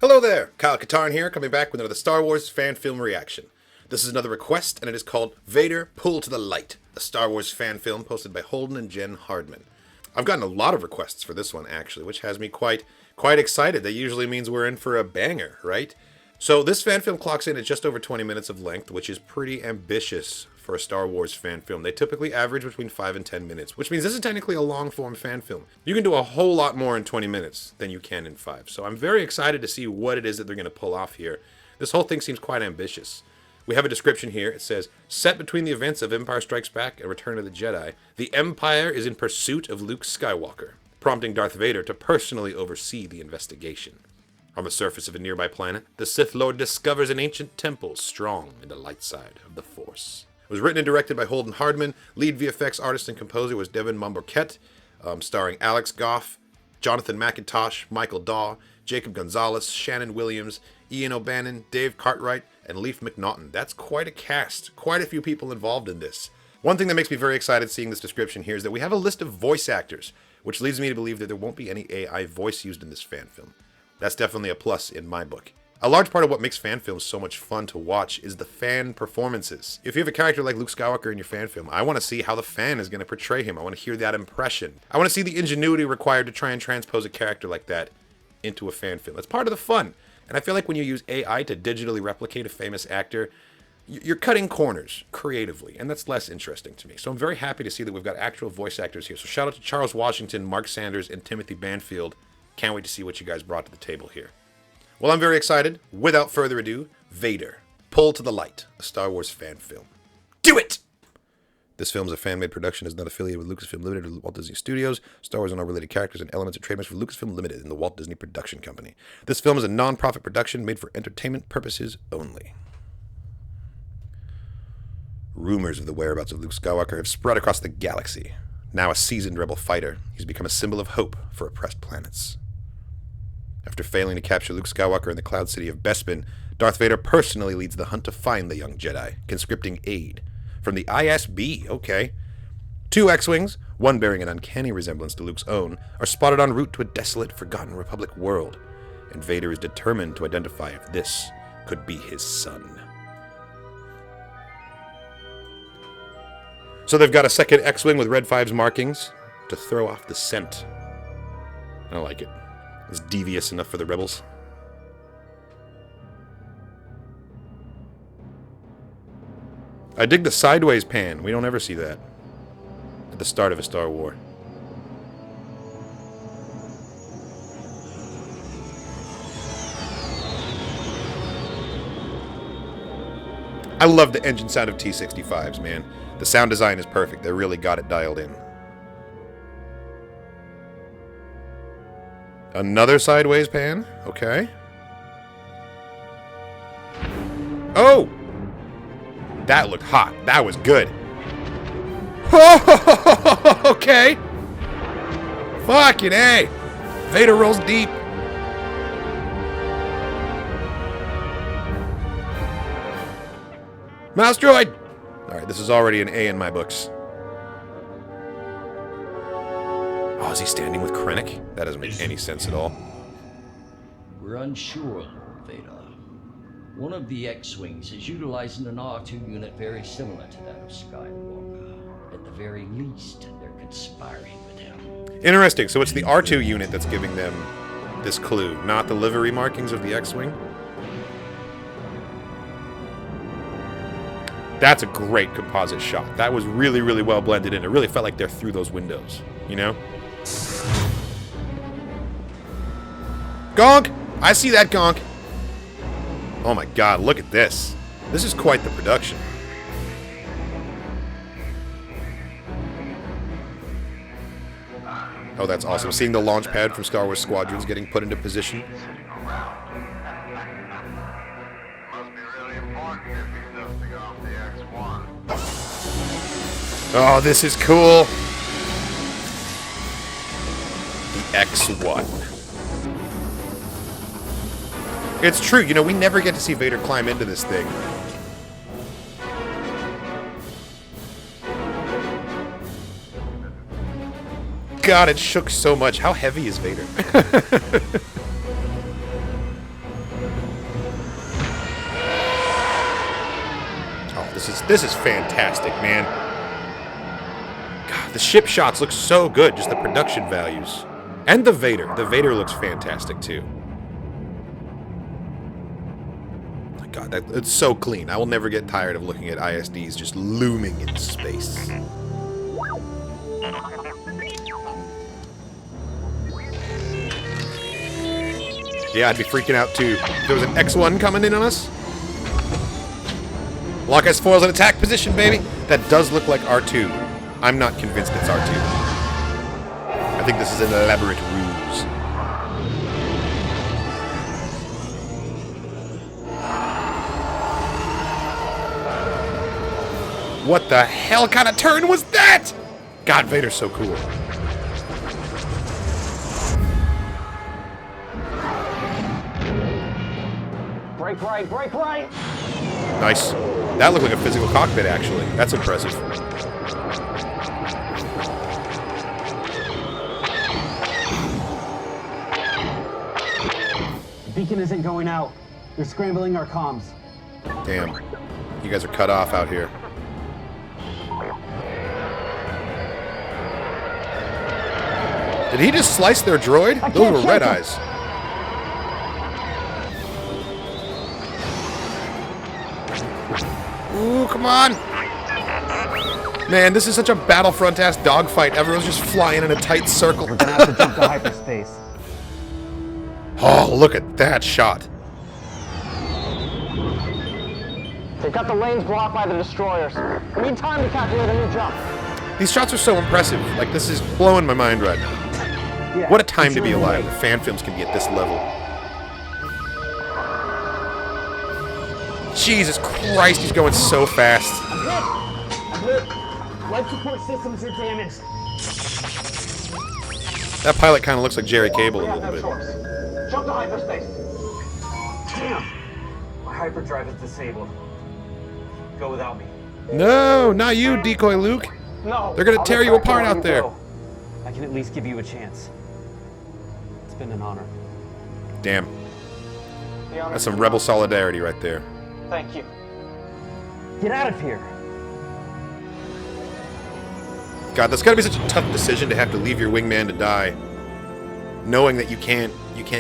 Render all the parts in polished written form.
Hello there, Kyle Katarn here, coming back with another Star Wars fan film reaction. This is another request, and it is called Vader Pull to the Light, a Star Wars fan film posted by Holden and Jen Hardman. I've gotten a lot of requests for this one, actually, which has me quite excited. That usually means we're in for a banger, right? So this fan film clocks in at just over 20 minutes of length, which is pretty ambitious for a Star Wars fan film. They typically average between 5 and 10 minutes, which means this is technically a long-form fan film. You can do a whole lot more in 20 minutes than you can in 5. So I'm very excited to see what it is that they're going to pull off here. This whole thing seems quite ambitious. We have a description here. It says, set between the events of Empire Strikes Back and Return of the Jedi, the Empire is in pursuit of Luke Skywalker, prompting Darth Vader to personally oversee the investigation. On the surface of a nearby planet, the Sith Lord discovers an ancient temple strong in the light side of the Force. It was written and directed by Holden Hardman. Lead VFX artist and composer was Devin Momborquette, starring Alex Goff, Jonathan McIntosh, Michael Daw, Jacob Gonzalez, Shannon Williams, Ian O'Bannon, Dave Cartwright, and Leif McNaughton. That's quite a cast. Quite a few people involved in this. One thing that makes me very excited seeing this description here is that we have a list of voice actors, which leads me to believe that there won't be any AI voice used in this fan film. That's definitely a plus in my book. A large part of what makes fan films so much fun to watch is the fan performances. If you have a character like Luke Skywalker in your fan film, I want to see how the fan is going to portray him. I want to hear that impression. I want to see the ingenuity required to try and transpose a character like that into a fan film. It's part of the fun. And I feel like when you use AI to digitally replicate a famous actor, you're cutting corners creatively, and that's less interesting to me. So I'm very happy to see that we've got actual voice actors here. So shout out to Charles Washington, Mark Sanders, and Timothy Banfield. Can't wait to see what you guys brought to the table here. Well, I'm very excited. Without further ado, Vader, Pull to the Light, a Star Wars fan film. Do it! This film is a fan-made production, is not affiliated with Lucasfilm Limited or Walt Disney Studios. Star Wars and all related characters and elements are trademarks for Lucasfilm Limited and the Walt Disney Production Company. This film is a non-profit production made for entertainment purposes only. Rumors of the whereabouts of Luke Skywalker have spread across the galaxy. Now a seasoned rebel fighter, he's become a symbol of hope for oppressed planets. After failing to capture Luke Skywalker in the Cloud City of Bespin, Darth Vader personally leads the hunt to find the young Jedi, conscripting aid from the ISB. Okay. 2 X-Wings, one bearing an uncanny resemblance to Luke's own, are spotted en route to a desolate, forgotten Republic world, and Vader is determined to identify if this could be his son. So they've got a second X-Wing with Red 5's markings to throw off the scent. I like it. It's devious enough for the rebels. I dig the sideways pan. We don't ever see that at the start of a Star War. I love the engine sound of T-65s, man. The sound design is perfect. They really got it dialed in. Another sideways pan? Okay. Oh! That looked hot. That was good. Okay. Fucking A. Vader rolls deep. Mouse droid! Alright, this is already an A in my books. Oh, is he standing with Krennic? That doesn't make any sense at all. We're unsure, Lord Vader. One of the X-Wings is utilizing an R2 unit very similar to that of Skywalker. At the very least, they're conspiring with him. Interesting. So it's the R2 unit that's giving them this clue, not the livery markings of the X-Wing? That's a great composite shot. That was really, really well blended in. It really felt like they're through those windows, you know? Gonk! I see that gonk! Oh my god, look at this. This is quite the production. Oh, that's awesome. Seeing the launch pad from Star Wars Squadrons getting put into position. Oh, this is cool. The X-1. It's true, you know, we never get to see Vader climb into this thing. God, it shook so much. How heavy is Vader? this is fantastic, man. God, the ship shots look so good, just the production values. And the Vader. The Vader looks fantastic, too. My God, it's so clean. I will never get tired of looking at ISDs just looming in space. Yeah, I'd be freaking out, too. If there was an X1 coming in on us. Lock S4 is in attack position, baby. That does look like R2. I'm not convinced it's R2. I think this is an elaborate ruse. What the hell kind of turn was that? God, Vader's so cool. Brake right, brake right! Nice. That looked like a physical cockpit, actually. That's impressive. The beacon isn't going out. They're scrambling our comms. Damn. You guys are cut off out here. Did he just slice their droid? Those were red eyes. Ooh, come on! Man, this is such a Battlefront-ass dogfight. Everyone's just flying in a tight circle. We're gonna have to jump to hyperspace. Oh, look at that shot. They've got the lanes blocked by the destroyers. We need time to calculate a new jump. These shots are so impressive. Like, this is blowing my mind right now. Yeah, What a time to be alive. The fan films can be at this level. Jesus Christ, he's going so fast. I'm hit. Life support systems are damaged. That pilot kind of looks like Jerry Cable a little bit. Jump to hyperspace. Damn. My hyperdrive is disabled. Go without me. No, not you, decoy Luke. No. They're gonna tear you apart out there. I can at least give you a chance. It's been an honor. Damn. That's some rebel solidarity right there. Thank you. Get out of here. God, that's gotta be such a tough decision to have to leave your wingman to die, knowing that you can't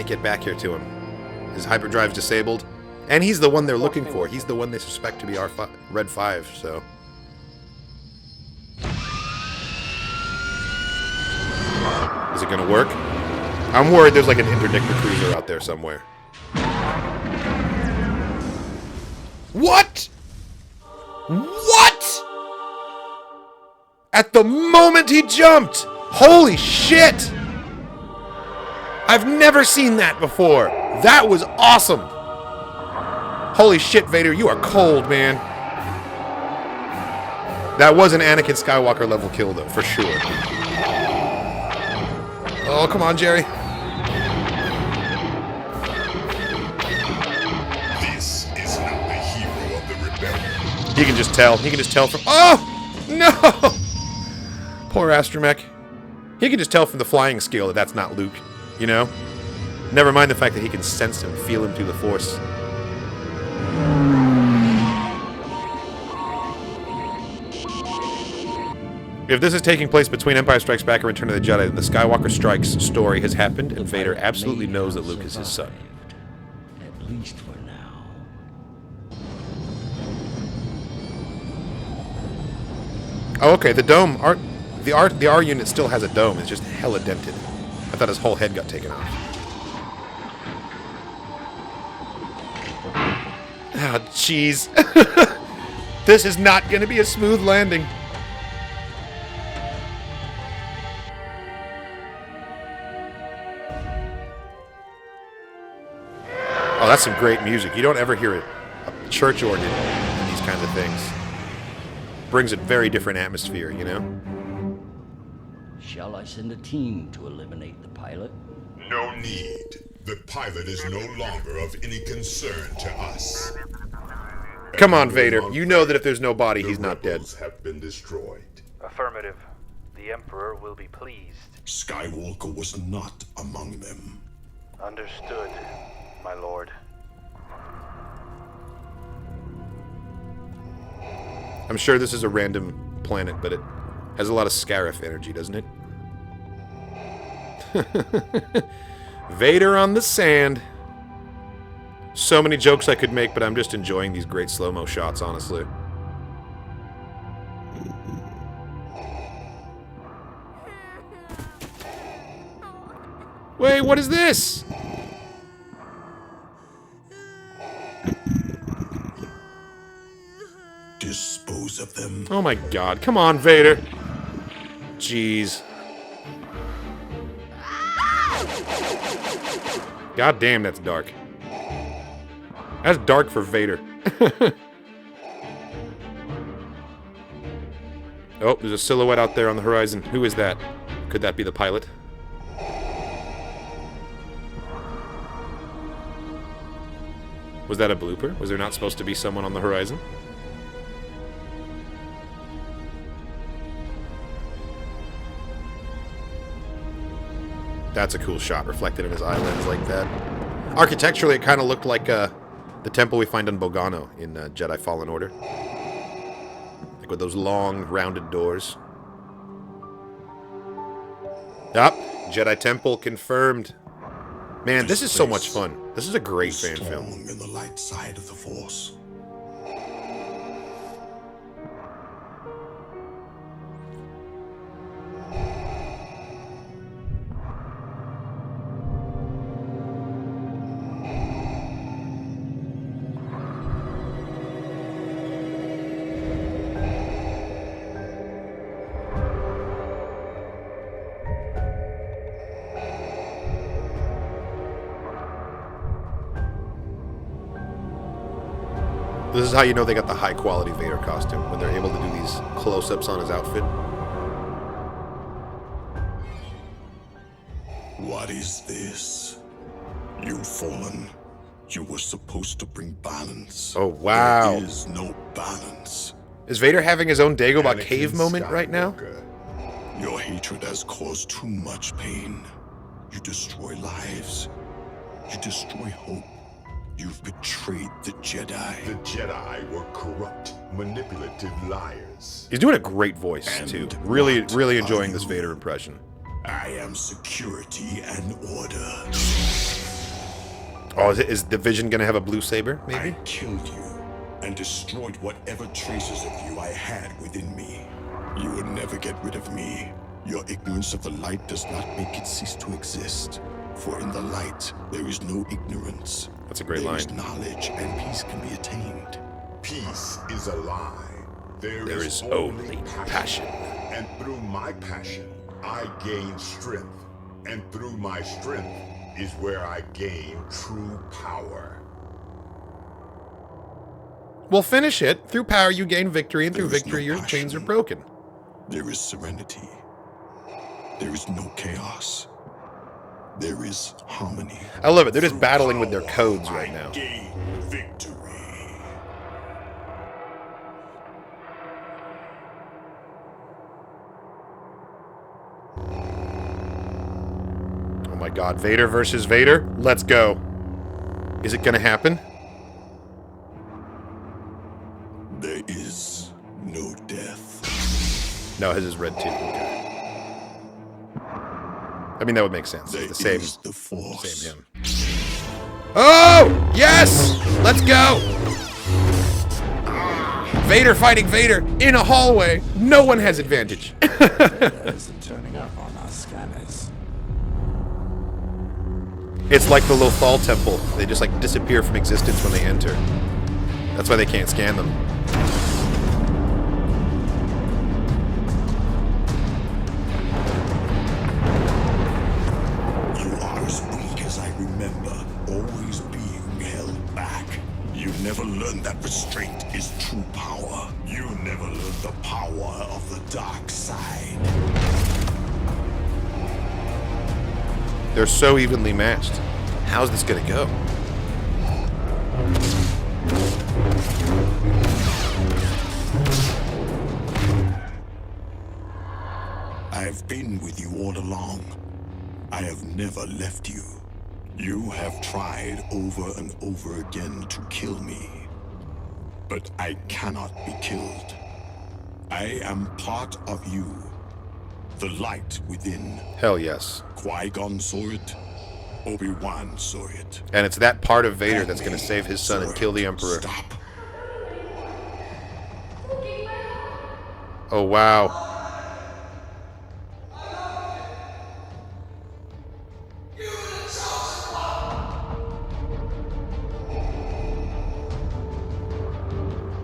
get back here to him. His hyperdrive's disabled, and he's the one they're looking for. He's the one they suspect to be our Red 5. So. Is it gonna work? I'm worried there's like an interdictor cruiser out there somewhere. What? What? At the moment he jumped! Holy shit! I've never seen that before. That was awesome. Holy shit, Vader, you are cold, man. That was an Anakin Skywalker level kill, though, for sure. Oh, come on, Jerry. This is not the hero of the rebellion. He can just tell. He can just tell from... Oh! No! Poor Astromech. He can just tell from the flying skill that that's not Luke, you know? Never mind the fact that he can sense him, feel him through the Force. If this is taking place between Empire Strikes Back and Return of the Jedi, then the Skywalker Strikes story has happened, and Vader absolutely knows that Luke is his son. At least for now. Oh, okay, the dome... The R unit still has a dome. It's just hella dented. I thought his whole head got taken off. Ah, jeez. This is not going to be a smooth landing. Oh, that's some great music. You don't ever hear a church organ in these kinds of things. Brings a very different atmosphere, you know? Shall I send a team to eliminate the pilot? No need. The pilot is no longer of any concern to us. Come on, Vader. You know that if there's no body, he's not dead. The rebels have been destroyed. Affirmative. The Emperor will be pleased. Skywalker was not among them. Understood, my lord. I'm sure this is a random planet, but it has a lot of Scarif energy, doesn't it? Vader on the sand. So many jokes I could make, but I'm just enjoying these great slow-mo shots, honestly. Wait, what is this? Dispose of them. Oh my god, come on, Vader. Jeez. God damn, that's dark. That's dark for Vader. Oh, there's a silhouette out there on the horizon. Who is that? Could that be the pilot? Was that a blooper? Was there not supposed to be someone on the horizon? That's a cool shot, reflected in his eye lens like that. Architecturally, it kind of looked like the temple we find on Bogano in Jedi Fallen Order. Like with those long, rounded doors. Yup, Jedi Temple confirmed. Man, this is so much fun. This is a great fan film. In the light side of the Force. This is how you know they got the high-quality Vader costume, when they're able to do these close-ups on his outfit. What is this? You've fallen. You were supposed to bring balance. Oh, wow. There is no balance. Is Vader having his own Dagobah cave moment right now? Your hatred has caused too much pain. You destroy lives. You destroy hope. You've betrayed the Jedi. The Jedi were corrupt, manipulative liars. He's doing a great voice, And too. Really, what really are enjoying this you? Vader impression. I am security and order. Oh, is the Vision gonna have a blue saber, maybe? I killed you and destroyed whatever traces of you I had within me. You would never get rid of me. Your ignorance of the light does not make it cease to exist. For in the light, there is no ignorance. That's a great There line. is knowledge and peace can be attained. Peace is a lie. There is only passion. And through my passion, I gain strength. And through my strength is where I gain true power. Well, finish it. Through power, you gain victory, and through There is victory, no your passion. chains are broken. There is serenity. There is no chaos. There is harmony. I love it. They're just Through battling with their power, codes right I now. gain victory. Oh my god, Vader versus Vader? Let's go. Is it gonna happen? There is no death. No, his is red too. Okay. I mean, that would make sense. There It's the same. is the Force. Same him. Oh! Yes! Let's go! Vader fighting Vader in a hallway. No one has advantage. Isn't turning up on our scanners. It's like the Lothal Temple. They just like disappear from existence when they enter. That's why they can't scan them. You are as weak as I remember, always being held back. You never learned that restraint is true power. You never learned the power of the dark side. They're so evenly matched. How's this gonna go? I've been with you all along. I have never left you. You have tried over and over again to kill me. But I cannot be killed. I am part of you. The light within. Hell yes. Qui-Gon saw it. Obi-Wan saw it. And it's that part of Vader that's going to save his son and kill the Emperor. Stop. Oh, wow.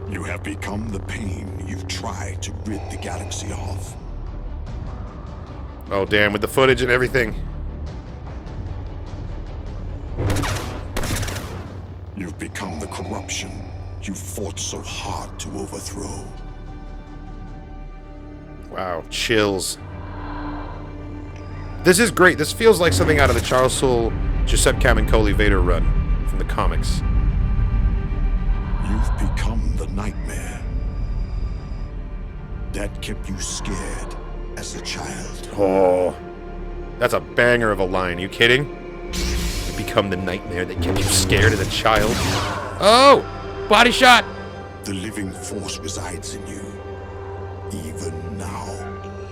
You have become the pain you've tried to rid the galaxy of. Oh, damn, with the footage and everything. You've become the corruption you fought so hard to overthrow. Wow, chills. This is great. This feels like something out of the Charles Soule, Giuseppe Camuncoli Vader run from the comics. You've become the nightmare that kept you scared as a child. Oh, that's a banger of a line. Are you kidding? You become the nightmare that kept you scared as a child. Oh, body shot. The living force resides in you. Even now,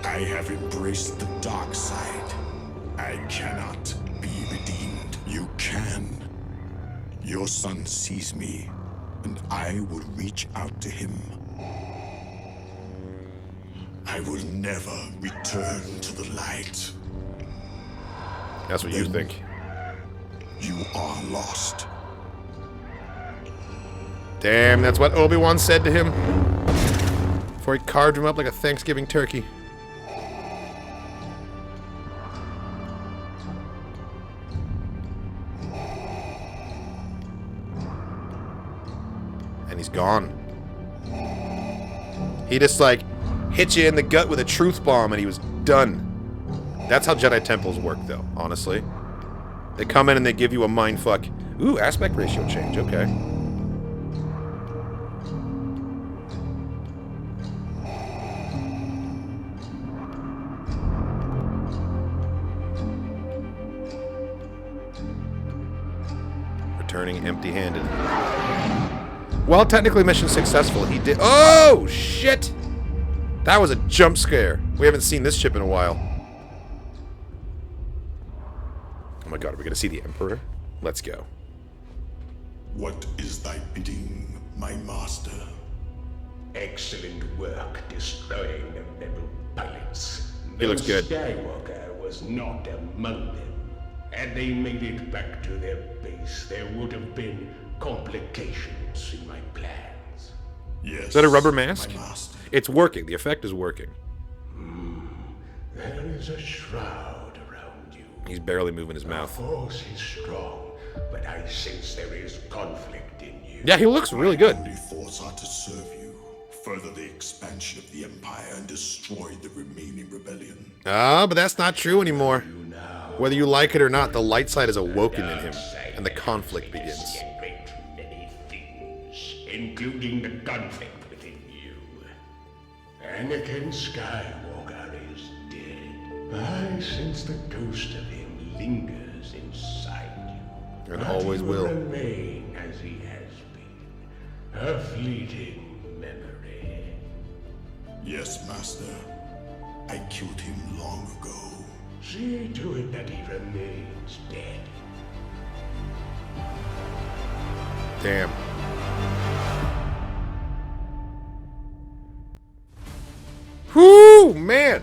I have embraced the dark side. I cannot be redeemed. You can. Your son sees me, and I will reach out to him. I will never return to the light. That's what you think. You are lost. Damn, that's what Obi-Wan said to him before he carved him up like a Thanksgiving turkey. And he's gone. He just, like, hit you in the gut with a truth bomb and he was done. That's how Jedi temples work, though, honestly. They come in and they give you a mindfuck. Ooh, aspect ratio change, okay. Returning empty-handed. Well, technically mission successful. He did. Oh, shit! That was a jump scare. We haven't seen this ship in a while. Oh my god, are we gonna see the Emperor? Let's go. What is thy bidding, my master? Excellent work destroying the rebel pilots. He looks good. Skywalker was not among them. Had they made it back to their base, there would have been complications in my plans. Yes. Is that a rubber mask? My master. It's working. The effect is working. There is a shroud around you. He's barely moving his The mouth. force is strong, but I sense there is conflict in you. Yeah, he looks really good. Only thoughts are to serve you, further the expansion of the Empire, and destroy the remaining rebellion. Ah, but that's not true anymore. Whether you like it or not, the light side is awoken in him, and the conflict begins. Great many things, including the conflict within you. Anakin Skywalker is dead. I sense the ghost of him lingers inside you. And But always he will. remain as he has been. A fleeting memory. Yes, master. I killed him long ago. See to it that he remains dead. Damn. Whoo, man!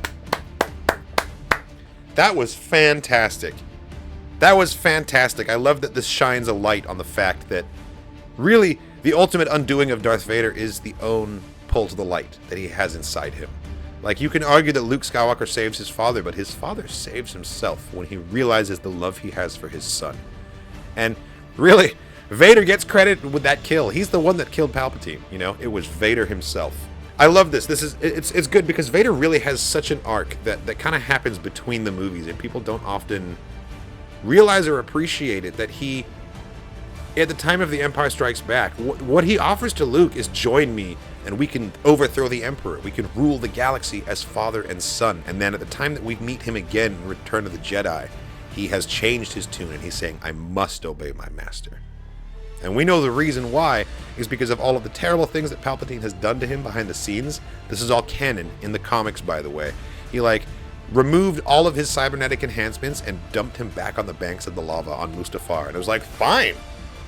That was fantastic. That was fantastic. I love that this shines a light on the fact that really the ultimate undoing of Darth Vader is the own pull to the light that he has inside him. Like, you can argue that Luke Skywalker saves his father, but his father saves himself when he realizes the love he has for his son. And really, Vader gets credit with that kill. He's the one that killed Palpatine, you know? It was Vader himself. I love this. It's good because Vader really has such an arc that kind of happens between the movies, and people don't often realize or appreciate it, that he, at the time of The Empire Strikes Back, what he offers to Luke is join me and we can overthrow the Emperor. We can rule the galaxy as father and son. And then at the time that we meet him again in Return of the Jedi, he has changed his tune and he's saying, I must obey my master. And we know the reason why is because of all of the terrible things that Palpatine has done to him behind the scenes. This is all canon in the comics, by the way. He, like, removed all of his cybernetic enhancements and dumped him back on the banks of the lava on Mustafar. And it was like, fine,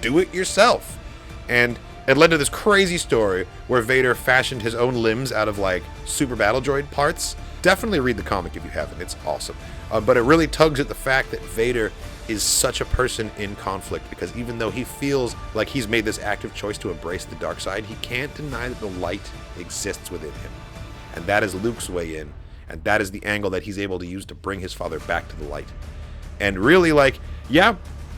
do it yourself. And it led to this crazy story where Vader fashioned his own limbs out of, like, super battle droid parts. Definitely read the comic if you haven't. It's awesome. But it really tugs at the fact that Vader is such a person in conflict, because even though he feels like he's made this active choice to embrace the dark side, he can't deny that the light exists within him. And that is Luke's way in. And that is the angle that he's able to use to bring his father back to the light. And really, like, yeah,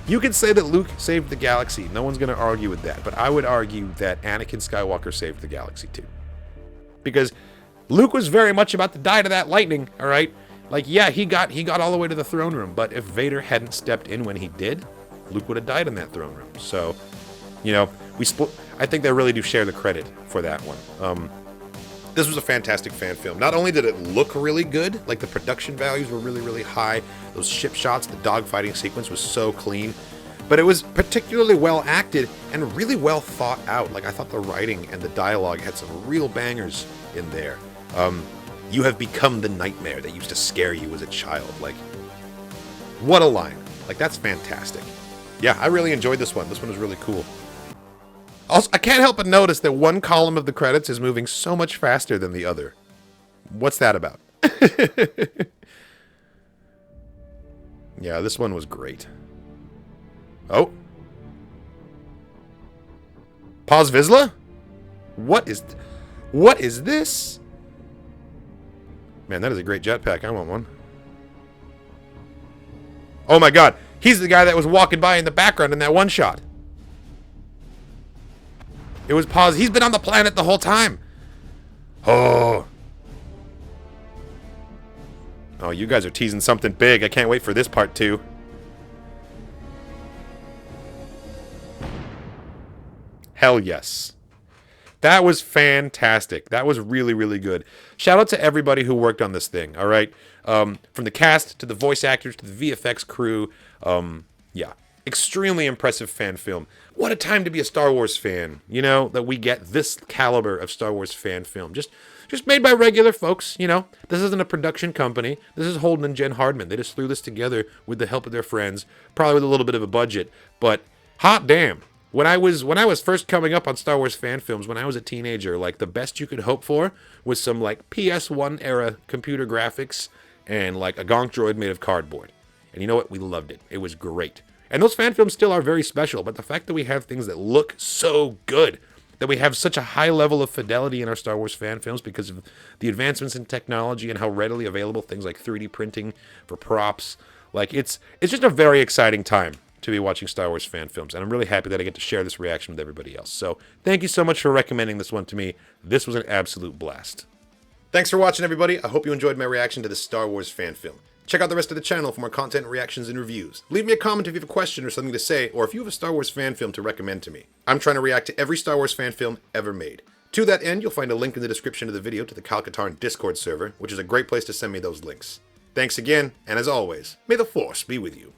you could say that Luke saved the galaxy. No one's going to argue with that. But I would argue that Anakin Skywalker saved the galaxy too. Because Luke was very much about to die to that lightning, all right? Like, yeah, he got all the way to the throne room, but if Vader hadn't stepped in when he did, Luke would have died in that throne room. So, you know, I think they really do share the credit for that one. This was a fantastic fan film. Not only did it look really good, like the production values were really, really high. Those ship shots, the dogfighting sequence was so clean. But it was particularly well acted and really well thought out. Like, I thought the writing and the dialogue had some real bangers in there. You have become the nightmare that used to scare you as a child. Like, what a line. Like, that's fantastic. Yeah, I really enjoyed this one. This one was really cool. Also, I can't help but notice that one column of the credits is moving so much faster than the other. What's that about? Yeah, this one was great. Oh. Paz Vizsla? What is this? Man, that is a great jetpack. I want one. Oh my god. He's the guy that was walking by in the background in that one shot. It was Paz. He's been on the planet the whole time. Oh. Oh, you guys are teasing something big. I can't wait for this part too. Hell yes. That was fantastic. That was really, really good. Shout out to everybody who worked on this thing, all right? From the cast to the voice actors to the VFX crew. Yeah, extremely impressive fan film. What a time to be a Star Wars fan, you know, that we get this caliber of Star Wars fan film. Just made by regular folks, you know. This isn't a production company. This is Holden and Jen Hardman. They just threw this together with the help of their friends, probably with a little bit of a budget. But hot damn. When I was first coming up on Star Wars fan films, when I was a teenager, like, the best you could hope for was some, like, PS1 era computer graphics and, like, a gonk droid made of cardboard. And you know what? We loved it. It was great. And those fan films still are very special, but the fact that we have things that look so good, that we have such a high level of fidelity in our Star Wars fan films because of the advancements in technology and how readily available things like 3D printing for props, like, it's just a very exciting time to be watching Star Wars fan films, and I'm really happy that I get to share this reaction with everybody else. So thank you so much for recommending this one to me. This was an absolute blast. Thanks for watching, everybody. I hope you enjoyed my reaction to this Star Wars fan film. Check out the rest of the channel for more content, reactions, and reviews. Leave me a comment if you have a question or something to say, or if you have a Star Wars fan film to recommend to me. I'm trying to react to every Star Wars fan film ever made. To that end, you'll find a link in the description of the video to the Kal-Katarn Discord server, which is a great place to send me those links. Thanks again, and as always, may the Force be with you.